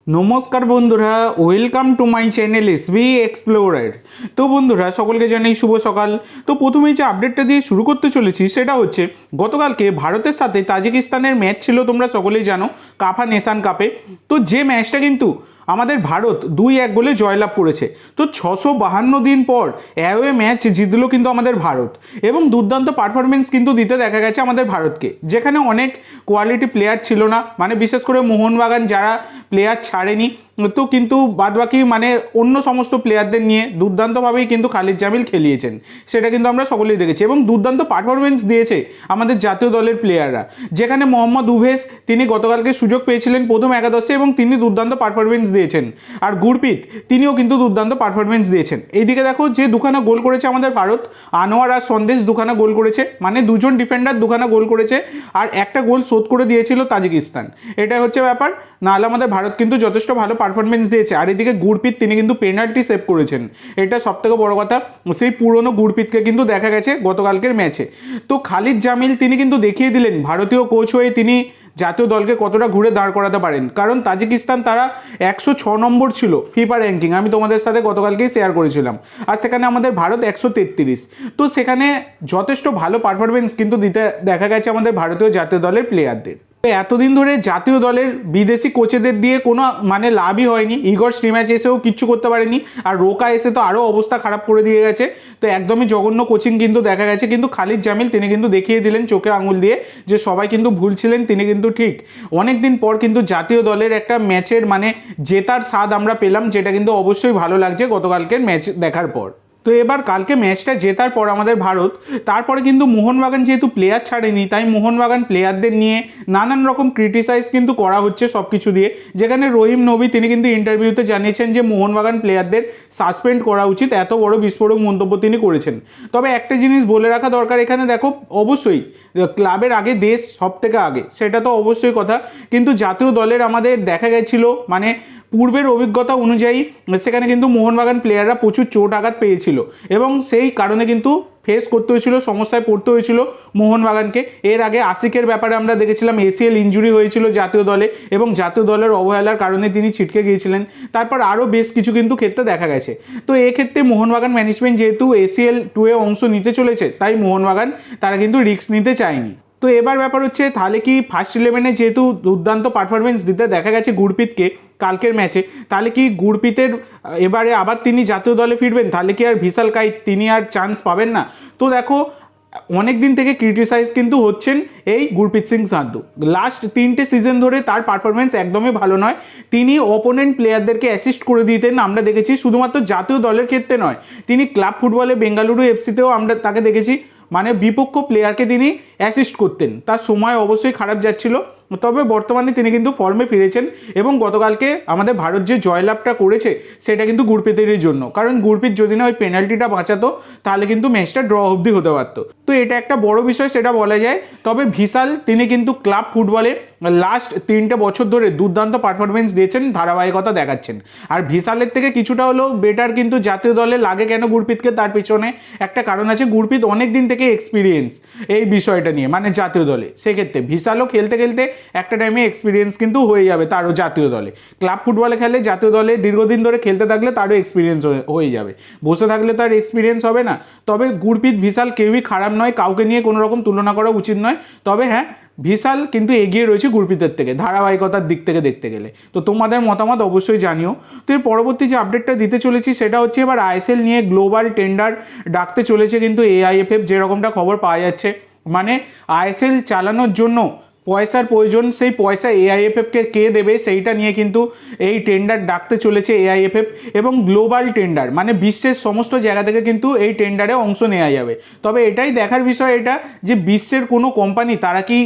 নমস্কার বন্ধুরা, welcome to my channel SB explorer. তো বন্ধুরা, সকলকে জানাই শুভ সকাল। তো প্রথমেই যে আপডেটটা দিয়ে শুরু করতে চলেছি সেটা হচ্ছে গতকালকে ভারতের সাথে তাজিকিস্তানের ম্যাচ ছিল, তোমরা সকলেই জানো, কাফা নেশান কাপে। তো যে ম্যাচটা কিন্তু আমাদের ভারত 2-1 গোলে জয়লাভ করেছে। তো 652 দিন পর অ্যাওয়ে ম্যাচ জিতলো কিন্তু আমাদের ভারত, এবং দুর্দান্ত পারফরমেন্স কিন্তু দিতে দেখা গেছে আমাদের ভারতকে, যেখানে অনেক কোয়ালিটি প্লেয়ার ছিল না, মানে বিশেষ করে মোহনবাগান যারা প্লেয়ার ছাড়েনি, তো কিন্তু বাদবাকি মানে অন্য সমস্ত প্লেয়ারদের নিয়ে দুর্দান্তভাবেই কিন্তু খালিদ জামিল খেলিয়েছেন, সেটা কিন্তু আমরা সকলেই দেখেছি। এবং দুর্দান্ত পারফরমেন্স দিয়েছে আমাদের জাতীয় দলের প্লেয়াররা, যেখানে মোহাম্মদ উভেস তিনি গতকালকে সুযোগ পেয়েছিলেন প্রথম একাদশে এবং তিনি দুর্দান্ত পারফরমেন্স দিয়েছেন। আর গুরপ্রীত তিনিও কিন্তু দুর্দান্ত পারফরমেন্স দিয়েছেন। এইদিকে দেখো, যে দুখানা গোল করেছে আমাদের ভারত, আনোয়ার আর সন্দেশ দুখানা গোল করেছে, মানে দুজন ডিফেন্ডার দুখানা গোল করেছে, আর একটা গোল শোধ করে দিয়েছিল তাজিকিস্তান। এটাই হচ্ছে ব্যাপার। নাহলে আমাদের ভারত কিন্তু যথেষ্ট ভালো পারফরমেন্স দিয়েছে। আর এদিকে গুরপ্রীত তিনি কিন্তু পেনাল্টি সেভ করেছেন, এটা সবথেকে বড় কথা। সেই পুরনো গুরপ্রীতকে কিন্তু দেখা গেছে গতকালকের ম্যাচে। তো খালিদ জামিল তিনি কিন্তু দেখিয়ে দিলেন ভারতীয় কোচ হয়ে তিনি জাতীয় দলকে কতটা ঘুরে দাঁড় করাতে পারেন। কারণ তাজিকিস্তান তারা 106 নম্বর ছিল ফিফা র্যাঙ্কিং, আমি তোমাদের সাথে গতকালকেই শেয়ার করেছিলাম, আর সেখানে আমাদের ভারত 133। তো সেখানে যথেষ্ট ভালো পারফরমেন্স কিন্তু দিতে দেখা গেছে আমাদের ভারতীয় জাতীয় দলের প্লেয়ারদের। এতদিন ধরে জাতীয় দলের বিদেশি কোচেদের দিয়ে কোনো মানে লাভই হয়নি। ইগর স্টিম্যাচ এসেও কিচ্ছু করতে পারেনি, আর রোকা এসে তো আরও অবস্থা খারাপ করে দিয়ে গেছে। তো একদমই জঘন্য কোচিং কিন্তু দেখা গেছে। কিন্তু খালিদ জামিল তিনি কিন্তু দেখিয়ে দিলেন চোখে আঙুল দিয়ে যে সবাই কিন্তু ভুল ছিলেন, তিনি কিন্তু ঠিক। অনেক দিন পর কিন্তু জাতীয় দলের একটা ম্যাচের মানে জেতার স্বাদ আমরা পেলাম, যেটা কিন্তু অবশ্যই ভালো লাগছে গতকালকের ম্যাচ দেখার পর। তো এবার কালকে ম্যাচটা জেতার পর আমাদের ভারত, তারপরে কিন্তু মোহনবাগান যেহেতু প্লেয়ার ছাড়েনি, তাই মোহনবাগান প্লেয়ারদের নিয়ে নানান রকম ক্রিটিসাইজ কিন্তু করা হচ্ছে সব কিছু দিয়ে। যেখানে রহিম নবী তিনি কিন্তু ইন্টারভিউতে জানিয়েছেন যে মোহনবাগান প্লেয়ারদের সাসপেন্ড করা উচিত, এত বড় বিস্ফোরক মন্তব্য তিনি করেছেন। তবে একটা জিনিস বলে রাখা দরকার এখানে, দেখো অবশ্যই ক্লাবের আগে দেশ সব থেকে আগে, সেটা তো অবশ্যই কথা। কিন্তু জাতীয় দলের আমাদের দেখা গেছিল মানে পূর্বের অভিজ্ঞতা অনুযায়ী সেখানে কিন্তু মোহনবাগান প্লেয়াররা প্রচুর চোট আঘাত পেয়েছিল, এবং সেই কারণে কিন্তু ফেস করতে হয়েছিল, সমস্যায় পড়তে হয়েছিল মোহনবাগানকে। এর আগে আশিকের ব্যাপারে আমরা দেখেছিলাম এসিএল ইঞ্জুরি হয়েছিল জাতীয় দলে, এবং জাতীয় দলের অবহেলার কারণে তিনি ছিটকে গিয়েছিলেন। তারপর আরও বেশ কিছু কিন্তু ক্ষেত্রে দেখা গেছে। তো এক্ষেত্রে মোহনবাগান ম্যানেজমেন্ট যেহেতু এসিএল 2-এ অংশ নিতে চলেছে, তাই মোহনবাগান তারা কিন্তু রিস্ক নিতে চায়নি। তো এবার ব্যাপার হচ্ছে, তাহলে কি ফার্স্ট ইলেভেনে যেহেতু দুর্দান্ত পারফরমেন্স দিতে দেখা গেছে গুরপ্রীতকে কালকের ম্যাচে, তাহলে কি গুরপ্রীতের এবারে আবার তিনি জাতীয় দলে ফিরবেন? তাহলে কি আর ভিশাল কাইত তিনি আর চান্স পাবেন না? তো দেখো, অনেক দিন থেকে ক্রিটিসাইজ কিন্তু হচ্ছেন এই গুরপ্রীত সিং সান্ধু। লাস্ট 3টে সিজন ধরে তার পারফরমেন্স একদমই ভালো নয়। তিনি অপোনেন্ট প্লেয়ারদেরকে অ্যাসিস্ট করে দিতেন, আমরা দেখেছি। শুধুমাত্র জাতীয় দলের ক্ষেত্রে নয়, তিনি ক্লাব ফুটবলে বেঙ্গালুরু এফসিতেও আমরা তাকে দেখেছি, মানে বিপক্ষ প্লেয়ারকে তিনি অ্যাসিস্ট করতেন। তার সময় অবশ্যই খারাপ যাচ্ছিল, তবে বর্তমানে তিনি কিন্তু ফর্মে ফিরেছেন। এবং গতকালকে আমাদের ভারত যে জয়লাভটা করেছে সেটা কিন্তু গুরপ্রীতেরই জন্য, কারণ গুরপ্রীত যদি না ওই পেনাল্টিটা বাঁচাতো তাহলে কিন্তু ম্যাচটা ড্র অবধি হতে পারতো। তো এটা একটা বড় বিষয়, সেটা বলা যায়। তবে ভিশাল তিনি কিন্তু ক্লাব ফুটবলে লাস্ট 3টে বছর ধরে দুর্দান্ত পারফরমেন্স দিয়েছেন, ধারাবাহিকতা দেখাচ্ছেন। আর ভিশালের থেকে কিছুটা হলেও বেটার কিন্তু জাতীয় দলে লাগে কেন গুরপ্রীতকে, তার পিছনে একটা কারণ আছে। গুরপ্রীত অনেক দিন থেকে এক্সপিরিয়েন্স এই বিষয়টা নিয়ে, মানে জাতীয় দলে। সেক্ষেত্রে ভিশালও খেলতে খেলতে একটা টাইমে এক্সপিরিয়েন্স কিন্তু হয়ে যাবে তারও জাতীয় দলে। ক্লাব ফুটবলে খেলে, জাতীয় দলে দীর্ঘদিন ধরে খেলতে থাকলে তারও এক্সপিরিয়েন্স হয়ে যাবে। বসে থাকলে তার এক্সপিরিয়েন্স হবে না। তবে গুরপ্রীত ভিশাল কেউই খারাপ নয়, কাউকে নিয়ে কোনো রকম তুলনা করা উচিত নয়। তবে হ্যাঁ, ভিশাল কিন্তু এগিয়ে রয়েছে গুরপ্রীতের থেকে ধারাবাহিকতার দিক থেকে দেখতে গেলে। তো তোমাদের মতামত অবশ্যই জানিও। তো এর পরবর্তী যে আপডেটটা দিতে চলেছি সেটা হচ্ছে, এবার আইএসএল নিয়ে গ্লোবাল টেন্ডার ডাকতে চলেছে কিন্তু এআইএফএফ, যেরকমটা খবর পাওয়া যাচ্ছে। মানে আইএসএল চালানোর জন্য পয়সার প্রয়োজন, সেই পয়সা এআইএফএফকে কে দেবে সেইটা নিয়ে কিন্তু এই টেন্ডার ডাকতে চলেছে এআইএফএফ। এবং গ্লোবাল টেন্ডার মানে বিশ্বের সমস্ত জায়গা থেকে কিন্তু এই টেন্ডারে অংশ নেওয়া যাবে। তবে এটাই দেখার বিষয় এটা, যে বিশ্বের কোনো কোম্পানি তারা কি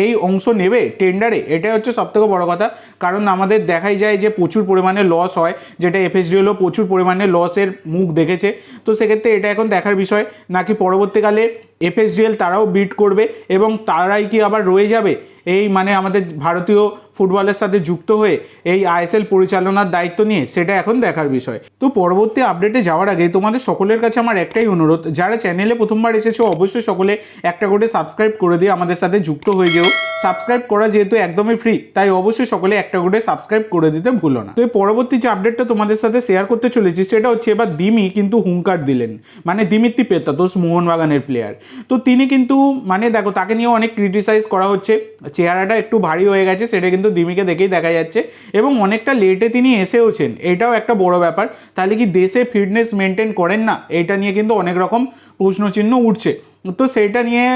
এই অংশ নেবে টেন্ডারে, এটাই হচ্ছে সবথেকে বড় কথা। কারণ আমাদের দেখাই যায় যে প্রচুর পরিমাণে লস হয়, যেটা এফএসডিএলও প্রচুর পরিমাণে লসের মুখ দেখেছে। তো সেক্ষেত্রে এটা এখন দেখার বিষয়, নাকি পরবর্তীকালে এফএসডিএল তারাও বিট করবে এবং তারাই কি আবার রয়ে যাবে এই মানে আমাদের ভারতীয় ফুটবলের সাথে যুক্ত হয়ে এই আইএসএল পরিচালনার দায়িত্ব নিয়ে, সেটা এখন দেখার বিষয়। তো পরবর্তী আপডেটে যাওয়ার আগে তোমাদের সকলের কাছে আমার একটাই অনুরোধ, যারা চ্যানেলে প্রথমবার এসেছো অবশ্যই সকলে একটা করে সাবস্ক্রাইব করে দিয়ে আমাদের সাথে যুক্ত হয়ে যেও। সাবস্ক্রাইব করা যেহেতু একদমই ফ্রি, তাই অবশ্যই সকলে একটা করে সাবস্ক্রাইব করে দিতে ভুলো না। তো এই পরবর্তী যে আপডেটটা তোমাদের সাথে শেয়ার করতে চলেছি সেটা হচ্ছে এবার দিমি কিন্তু হুঙ্কার দিলেন, মানে দিমিত্রি পেত্রাতোস মোহনবাগানের প্লেয়ার। তো তিনি কিন্তু মানে দেখো তাকে নিয়ে অনেক ক্রিটিসাইজ করা হচ্ছে, চেহারাটা একটু ভারী হয়ে গেছে সেটা কিন্তু দিমিকে দেখেই দেখা যাচ্ছে, এবং অনেকটা লেটে তিনি এসেওছেন, এটাও একটা বড় ব্যাপার। তাহলে কি দেশে ফিটনেস মেনটেন করেন না, এইটা নিয়ে কিন্তু অনেক রকম প্রশ্নচিহ্ন উঠছে। তো সেইটা নিয়ে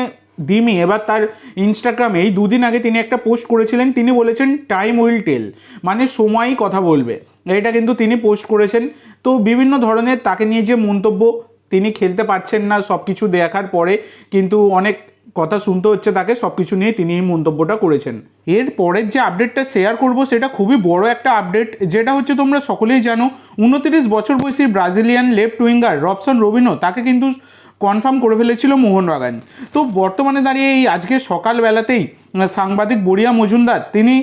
দিমি এবার তার ইনস্টাগ্রামে এই দুদিন আগে তিনি একটা পোস্ট করেছিলেন, তিনি বলেছেন টাইম উইল টেল, মানে সময়ই কথা বলবে, এটা কিন্তু তিনি পোস্ট করেছেন। তো বিভিন্ন ধরনের তাকে নিয়ে যে মন্তব্য, তিনি খেলতে পারছেন না সব কিছু দেখার পরে কিন্তু অনেক কথা শুনতে হচ্ছে তাকে, সব কিছু নিয়ে তিনি এই মন্তব্যটা করেছেন। এর পরের যে আপডেটটা শেয়ার করব সেটা খুবই বড় একটা আপডেট, যেটা হচ্ছে তোমরা সকলেই জানো 29 বছর বয়সী ব্রাজিলিয়ান লেফট উইঙ্গার রবসন রবিনো, তাকে কিন্তু কনফার্ম করে ফেলেছিল মোহনবাগান। তো বর্তমানে দাঁড়িয়ে এই আজকে সকালবেলাতেই সাংবাদিক বড়িয়া মজুমদার তিনি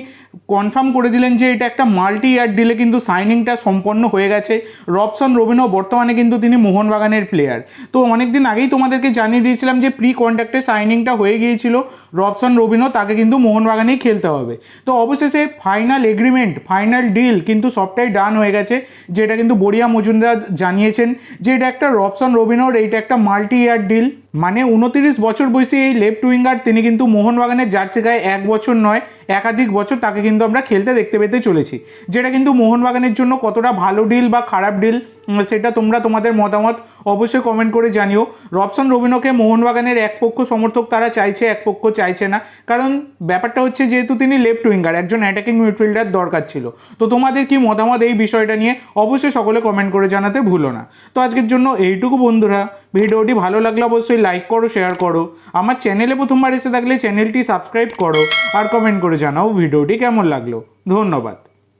কনফার্ম করে দিলেন যে এটা একটা মাল্টি ইয়ার ডিলে কিন্তু সাইনিংটা সম্পন্ন হয়ে গেছে। রবসন রবিনো বর্তমানে কিন্তু তিনি মোহনবাগানের প্লেয়ার। তো অনেক দিন আগেই তোমাদেরকে জানিয়ে দিয়েছিলাম যে প্রি কন্ট্রাক্টে সাইনিংটা হয়ে গিয়েছিল, রবসন রবিনো তাকে কিন্তু মোহনবাগানেই খেলতে হবে। তো অবশেষে ফাইনাল এগ্রিমেন্ট, ফাইনাল ডিল কিন্তু সবটাই ডান হয়ে গেছে, যেটা কিন্তু বড়িয়া মজুমদার জানিয়েছেন যে এটা একটা রবসন রবিনোর এইটা একটা মাল্টি ইয়ার ডিল, মানে 29 বছর বয়সী এই লেফট উইঙ্গার তিনি কিন্তু মোহনবাগানের জার্সি গায়ে 1 বছর নয় একাধিক বছর তাকে কিন্তু আমরা খেলতে দেখতে পেতে চলেছি, যেটা কিন্তু মোহনবাগানের জন্য কতটা ভালো ডিল বা খারাপ ডিল সেটা তোমরা তোমাদের মতামত অবশ্যই কমেন্ট করে জানিও। রবসন রবিনোকে মোহনবাগানের এক পক্ষ সমর্থক তারা চাইছে, এক পক্ষ চাইছে না, কারণ ব্যাপারটা হচ্ছে যেহেতু তিনি লেফট উইঙ্গার, একজন অ্যাটাকিং মিডফিল্ডার দরকার ছিল। তো তোমাদের কি মতামত এই বিষয়টা নিয়ে অবশ্যই সকলে কমেন্ট করে জানাতে ভুলো না। তো আজকের জন্য এইটুকু বন্ধুরা, ভিডিওটি ভালো লাগলে অবশ্যই লাইক করো, শেয়ার করো, আমার চ্যানেলে প্রথমবার এসে থাকলে চ্যানেলটি সাবস্ক্রাইব করো, আর কমেন্ট করে জানাও ভিডিওটি কেমন লাগলো। ধন্যবাদ।